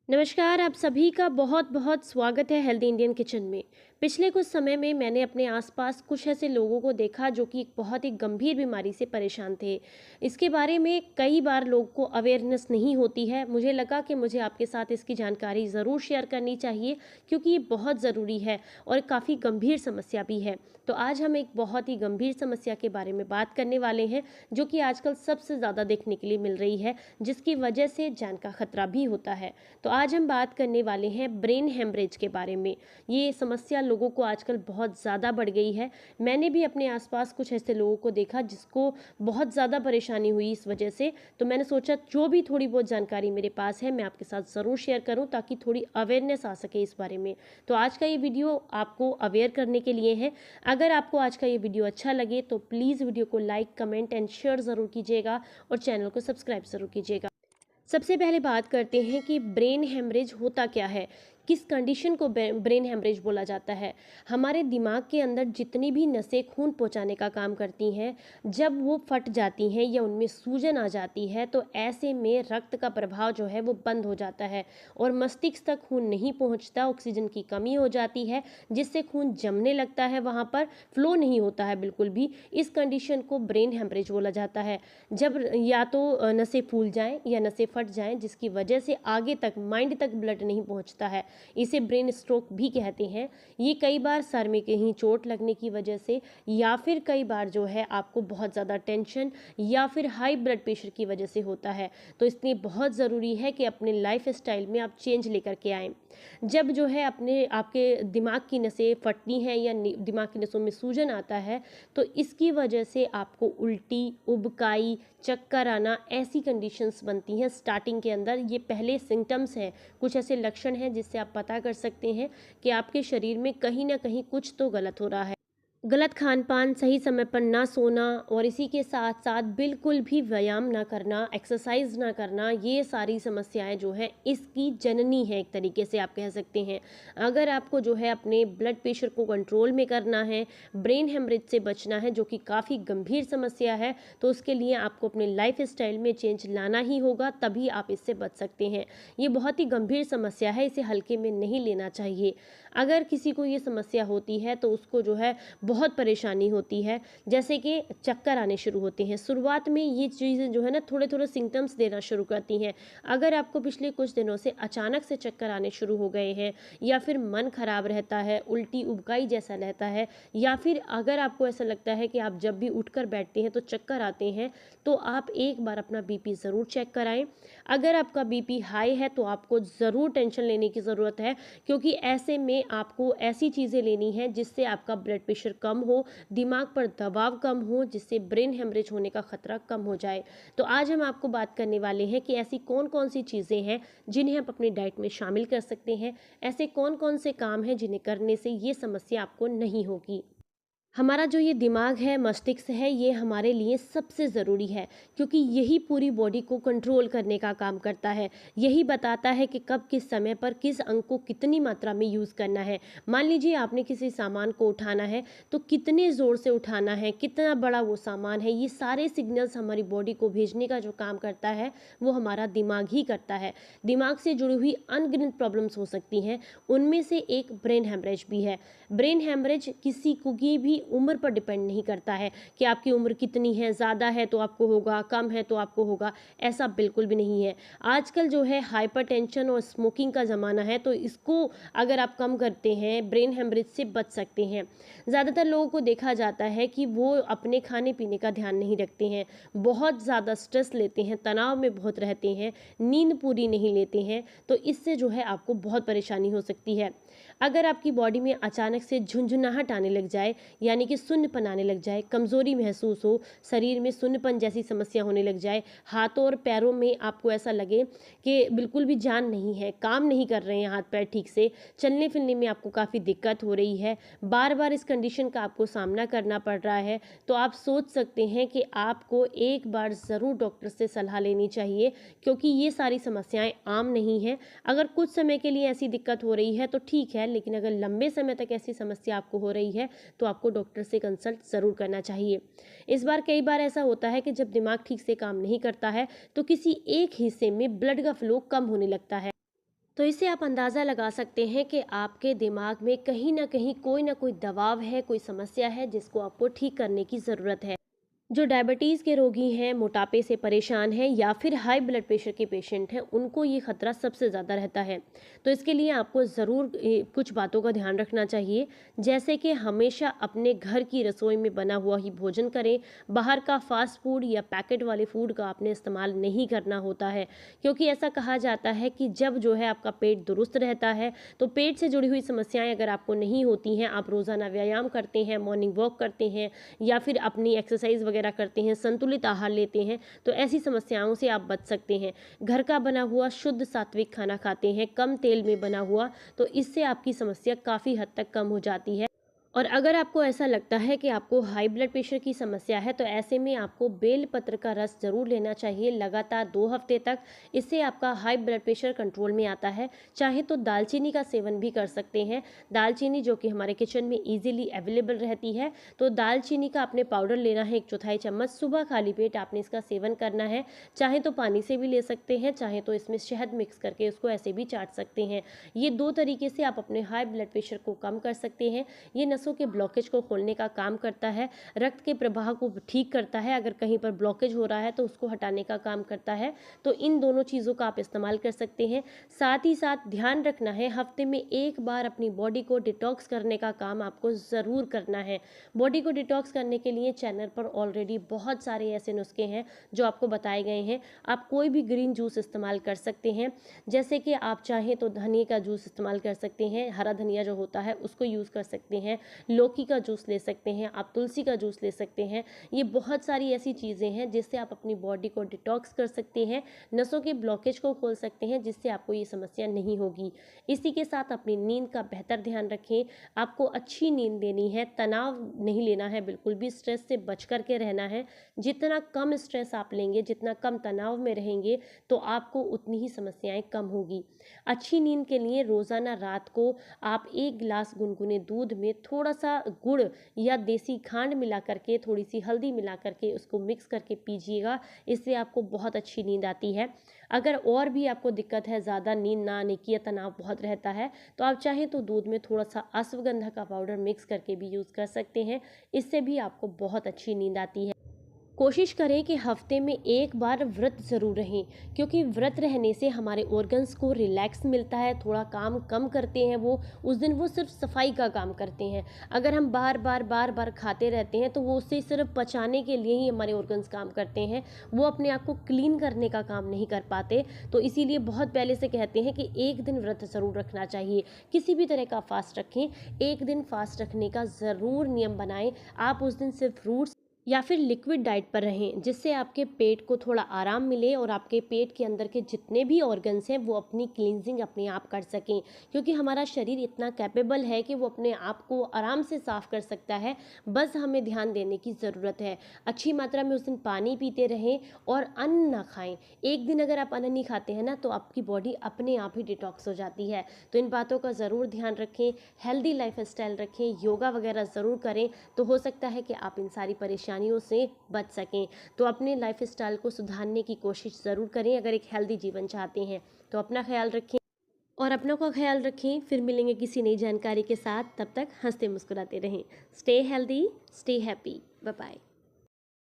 नमस्कार, आप सभी का बहुत बहुत स्वागत है हेल्दी इंडियन किचन में। पिछले कुछ समय में मैंने अपने आसपास कुछ ऐसे लोगों को देखा जो कि एक बहुत ही गंभीर बीमारी से परेशान थे। इसके बारे में कई बार लोगों को अवेयरनेस नहीं होती है। मुझे लगा कि मुझे आपके साथ इसकी जानकारी ज़रूर शेयर करनी चाहिए, क्योंकि ये बहुत ज़रूरी है और काफ़ी गंभीर समस्या भी है। तो आज हम एक बहुत ही गंभीर समस्या के बारे में बात करने वाले हैं, जो कि आजकल सबसे ज़्यादा देखने के लिए मिल रही है, जिसकी वजह से जान का खतरा भी होता है। तो आज हम बात करने वाले हैं ब्रेन हेमरेज के बारे में। ये समस्या लोगों को आजकल बहुत ज़्यादा बढ़ गई है। मैंने भी अपने आसपास कुछ ऐसे लोगों को देखा जिसको बहुत ज़्यादा परेशानी हुई इस वजह से। तो मैंने सोचा जो भी थोड़ी बहुत जानकारी मेरे पास है मैं आपके साथ ज़रूर शेयर करूं, ताकि थोड़ी अवेयरनेस आ सके इस बारे में। तो आज का ये वीडियो आपको अवेयर करने के लिए है। अगर आपको आज का ये वीडियो अच्छा लगे तो प्लीज़ वीडियो को लाइक, कमेंट एंड शेयर ज़रूर कीजिएगा और चैनल को सब्सक्राइब ज़रूर कीजिएगा। सबसे पहले बात करते हैं कि ब्रेन हेमरेज होता क्या है। किस कंडीशन को ब्रेन हेमरेज बोला जाता है। हमारे दिमाग के अंदर जितनी भी नसें खून पहुंचाने का काम करती हैं, जब वो फट जाती हैं या उनमें सूजन आ जाती है, तो ऐसे में रक्त का प्रभाव जो है वो बंद हो जाता है और मस्तिष्क तक खून नहीं पहुंचता। ऑक्सीजन की कमी हो जाती है, जिससे खून जमने लगता है, वहाँ पर फ्लो नहीं होता है बिल्कुल भी। इस कंडीशन को ब्रेन हेमरेज बोला जाता है। जब या तो नसें फूल जाएं या नसें फट जाएं, जिसकी वजह से आगे तक माइंड तक ब्लड नहीं पहुंचता है। इसे ब्रेन स्ट्रोक भी कहते हैं। ये कई बार सर में कहीं चोट लगने की वजह से, या फिर कई बार जो है आपको बहुत ज़्यादा टेंशन या फिर हाई ब्लड प्रेशर की वजह से होता है। तो इसलिए बहुत ज़रूरी है कि अपने लाइफ स्टाइल में आप चेंज लेकर के आएँ। जब जो है अपने आपके दिमाग की नसें फटती हैं या दिमाग की नसों में सूजन आता है, तो इसकी वजह से आपको उल्टी, उबकाई, चक्कर आना, ऐसी कंडीशंस बनती हैं स्टार्टिंग के अंदर। ये पहले सिम्टम्स हैं, कुछ ऐसे लक्षण हैं जिससे आप पता कर सकते हैं कि आपके शरीर में कहीं ना कहीं कुछ तो गलत हो रहा है। गलत खान-पान, सही समय पर ना सोना और इसी के साथ-साथ बिल्कुल भी व्यायाम ना करना, एक्सरसाइज़ ना करना, ये सारी समस्याएँ जो हैं इसकी जननी है, एक तरीके से आप कह सकते हैं। अगर आपको जो है अपने ब्लड प्रेशर को कंट्रोल में करना है, ब्रेन हेमरेज से बचना है जो कि काफ़ी गंभीर समस्या है, तो उसके लिए आपको अपने लाइफ़स्टाइल में चेंज लाना ही होगा, तभी आप इससे बच सकते हैं। ये बहुत ही गंभीर समस्या है, इसे हल्के में नहीं लेना चाहिए। अगर किसी को ये समस्या होती है तो उसको जो है बहुत परेशानी होती है, जैसे कि चक्कर आने शुरू होते हैं। शुरुआत में ये चीज़ें जो है ना थोड़े-थोड़े सिम्पटम्स देना शुरू करती हैं। अगर आपको पिछले कुछ दिनों से अचानक से चक्कर आने शुरू हो गए हैं, या फिर मन खराब रहता है, उल्टी उबकाई जैसा रहता है, या फिर अगर आपको ऐसा लगता है कि आप जब भी उठकर बैठते हैं तो चक्कर आते हैं, तो आप एक बार अपना बीपी ज़रूर चेक कराएँ। अगर आपका बीपी हाई है तो आपको ज़रूर टेंशन लेने की ज़रूरत है, क्योंकि ऐसे में आपको ऐसी चीज़ें लेनी है जिससे आपका ब्लड प्रेशर कम हो, दिमाग पर दबाव कम हो, जिससे ब्रेन हेमरेज होने का खतरा कम हो जाए। तो आज हम आपको बात करने वाले हैं कि ऐसी कौन-कौन सी चीज़ें हैं जिन्हें आप अपनी डाइट में शामिल कर सकते हैं। ऐसे कौन-कौन से काम हैं जिन्हें करने से ये समस्या आपको नहीं होगी। हमारा जो ये दिमाग है, मस्तिष्क है, ये हमारे लिए सबसे ज़रूरी है, क्योंकि यही पूरी बॉडी को कंट्रोल करने का काम करता है। यही बताता है कि कब किस समय पर किस अंग को कितनी मात्रा में यूज़ करना है। मान लीजिए आपने किसी सामान को उठाना है, तो कितने ज़ोर से उठाना है, कितना बड़ा वो सामान है, ये सारे सिग्नल्स हमारी बॉडी को भेजने का जो काम करता है, वो हमारा दिमाग ही करता है। दिमाग से जुड़ी हुई अनगिनत प्रॉब्लम्स हो सकती हैं, उनमें से एक ब्रेन हेमरेज भी है। ब्रेन हेमरेज किसी को की भी उम्र पर डिपेंड नहीं करता है कि आपकी उम्र कितनी है, ज़्यादा है तो आपको होगा, कम है तो आपको होगा, ऐसा बिल्कुल भी नहीं है। आजकल जो है हाइपरटेंशन और स्मोकिंग का ज़माना है, तो इसको अगर आप कम करते हैं, ब्रेन हेमरेज से बच सकते हैं। ज़्यादातर लोगों को देखा जाता है कि वो अपने खाने-पीने का ध्यान नहीं रखते हैं, बहुत ज़्यादा स्ट्रेस लेते हैं, तनाव में बहुत रहते हैं, नींद पूरी नहीं लेते हैं, तो इससे जो है आपको बहुत परेशानी हो सकती है। अगर आपकी बॉडी में अचानक से झुंझुनाहट आने लग जाए, यानी कि शून्यपन आने लग जाए, कमज़ोरी महसूस हो, शरीर में शून्यपन जैसी समस्या होने लग जाए, हाथों और पैरों में आपको ऐसा लगे कि बिल्कुल भी जान नहीं है, काम नहीं कर रहे हैं हाथ पैर ठीक से, चलने-फिरने में आपको काफ़ी दिक्कत हो रही है, बार-बार इस कंडीशन का आपको सामना करना पड़ रहा है, तो आप सोच सकते हैं कि आपको एक बार ज़रूर डॉक्टर से सलाह लेनी चाहिए, क्योंकि ये सारी समस्याएँ आम नहीं हैं। अगर कुछ समय के लिए ऐसी दिक्कत हो रही है तो ठीक है, लेकिन अगर लंबे समय तक ऐसी समस्या आपको हो रही है तो आपको डॉक्टर से कंसल्ट ज़रूर करना चाहिए। कई बार ऐसा होता है कि जब दिमाग ठीक से काम नहीं करता है, तो किसी एक हिस्से में ब्लड का फ्लो कम होने लगता है। तो इससे आप अंदाज़ा लगा सकते हैं कि आपके दिमाग में कहीं न कहीं कोई न कोई दबाव है, कोई समस्या है जिसको आपको ठीक करने की ज़रूरत है। जो डायबिटीज़ के रोगी हैं, मोटापे से परेशान हैं या फिर हाई ब्लड प्रेशर के पेशेंट हैं, उनको ये खतरा सबसे ज़्यादा रहता है। तो इसके लिए आपको ज़रूर कुछ बातों का ध्यान रखना चाहिए, जैसे कि हमेशा अपने घर की रसोई में बना हुआ ही भोजन करें। बाहर का फ़ास्ट फूड या पैकेट वाले फूड का आपने इस्तेमाल नहीं करना होता है, क्योंकि ऐसा कहा जाता है कि जब जो है आपका पेट दुरुस्त रहता है, तो पेट से जुड़ी हुई समस्याएँ अगर आपको नहीं होती हैं, आप रोज़ाना व्यायाम करते हैं, मॉर्निंग वॉक करते हैं या फिर अपनी एक्सरसाइज वगैरह करते हैं, संतुलित आहार लेते हैं, तो ऐसी समस्याओं से आप बच सकते हैं। घर का बना हुआ शुद्ध सात्विक खाना खाते हैं, कम तेल में बना हुआ, तो इससे आपकी समस्या काफ़ी हद तक कम हो जाती है। और अगर आपको ऐसा लगता है कि आपको हाई ब्लड प्रेशर की समस्या है, तो ऐसे में आपको बेल पत्र का रस ज़रूर लेना चाहिए लगातार 2 हफ्ते तक। इससे आपका हाई ब्लड प्रेशर कंट्रोल में आता है। चाहे तो दालचीनी का सेवन भी कर सकते हैं। दालचीनी जो कि हमारे किचन में ईज़िली अवेलेबल रहती है, तो दालचीनी का आपने पाउडर लेना है 1/4 चम्मच। सुबह खाली पेट आपने इसका सेवन करना है। चाहे तो पानी से भी ले सकते हैं, चाहे तो इसमें शहद मिक्स करके उसको ऐसे भी चाट सकते हैं। ये 2 तरीके से आप अपने हाई ब्लड प्रेशर को कम कर सकते हैं। ये नसों के ब्लॉकेज को खोलने का काम करता है, रक्त के प्रवाह को ठीक करता है, अगर कहीं पर ब्लॉकेज हो रहा है तो उसको हटाने का काम करता है। तो इन दोनों चीज़ों का आप इस्तेमाल कर सकते हैं। साथ ही साथ ध्यान रखना है, हफ्ते में 1 बार अपनी बॉडी को डिटॉक्स करने का काम आपको ज़रूर करना है। बॉडी को डिटॉक्स करने के लिए चैनल पर ऑलरेडी बहुत सारे ऐसे नुस्खे हैं जो आपको बताए गए हैं। आप कोई भी ग्रीन जूस इस्तेमाल कर सकते हैं, जैसे कि आप चाहें तो धनिए का जूस इस्तेमाल कर सकते हैं, हरा धनिया जो होता है उसको यूज़ कर सकते हैं, लौकी का जूस ले सकते हैं, आप तुलसी का जूस ले सकते हैं। ये बहुत सारी ऐसी चीज़ें हैं जिससे आप अपनी बॉडी को डिटॉक्स कर सकते हैं, नसों के ब्लॉकेज को खोल सकते हैं, जिससे आपको ये समस्या नहीं होगी। इसी के साथ अपनी नींद का बेहतर ध्यान रखें। आपको अच्छी नींद लेनी है, तनाव नहीं लेना है, बिल्कुल भी स्ट्रेस से बच कर के रहना है। जितना कम स्ट्रेस आप लेंगे, जितना कम तनाव में रहेंगे, तो आपको उतनी ही समस्याएं कम होगी। अच्छी नींद के लिए रोज़ाना रात को आप 1 गिलास गुनगुने दूध में थोड़ा सा गुड़ या देसी खांड मिला करके, थोड़ी सी हल्दी मिला करके उसको मिक्स करके पीजिएगा। इससे आपको बहुत अच्छी नींद आती है। अगर और भी आपको दिक्कत है, ज़्यादा नींद ना आने की या तनाव बहुत रहता है, तो आप चाहें तो दूध में थोड़ा सा अश्वगंधा का पाउडर मिक्स करके भी यूज़ कर सकते हैं। इससे भी आपको बहुत अच्छी नींद आती है। कोशिश करें कि हफ्ते में 1 बार व्रत ज़रूर रहें, क्योंकि व्रत रहने से हमारे ऑर्गन्स को रिलैक्स मिलता है, थोड़ा काम कम करते हैं वो। उस दिन वो सिर्फ सफाई का काम करते हैं। अगर हम बार बार खाते रहते हैं तो वो उससे सिर्फ पचाने के लिए ही हमारे ऑर्गन्स काम करते हैं, वो अपने आप को क्लीन करने का काम नहीं कर पाते। तो इसीलिए बहुत पहले से कहते हैं कि 1 दिन व्रत ज़रूर रखना चाहिए। किसी भी तरह का फास्ट रखें, 1 दिन फास्ट रखने का ज़रूर नियम बनाएं। आप उस दिन सिर्फ फ्रूट्स या फिर लिक्विड डाइट पर रहें, जिससे आपके पेट को थोड़ा आराम मिले और आपके पेट के अंदर के जितने भी ऑर्गन्स हैं वो अपनी क्लींजिंग अपने आप कर सकें, क्योंकि हमारा शरीर इतना कैपेबल है कि वो अपने आप को आराम से साफ़ कर सकता है। बस हमें ध्यान देने की ज़रूरत है। अच्छी मात्रा में उस दिन पानी पीते रहें और अन्न ना खाएं। एक दिन अगर आप अन्न नहीं खाते हैं ना, तो आपकी बॉडी अपने आप ही डिटॉक्स हो जाती है। तो इन बातों का ज़रूर ध्यान रखें, हेल्दी लाइफ स्टाइल रखें, योगा वगैरह ज़रूर करें, तो हो सकता है कि आप इन सारी परेशानियों से बच सकें। तो अपने लाइफ स्टाइल को सुधारने की कोशिश ज़रूर करें। अगर एक हेल्दी जीवन चाहते हैं तो अपना ख्याल रखें और अपनों का ख्याल रखें। फिर मिलेंगे किसी नई जानकारी के साथ, तब तक हंसते मुस्कुराते रहें। Stay healthy, stay happy, bye bye.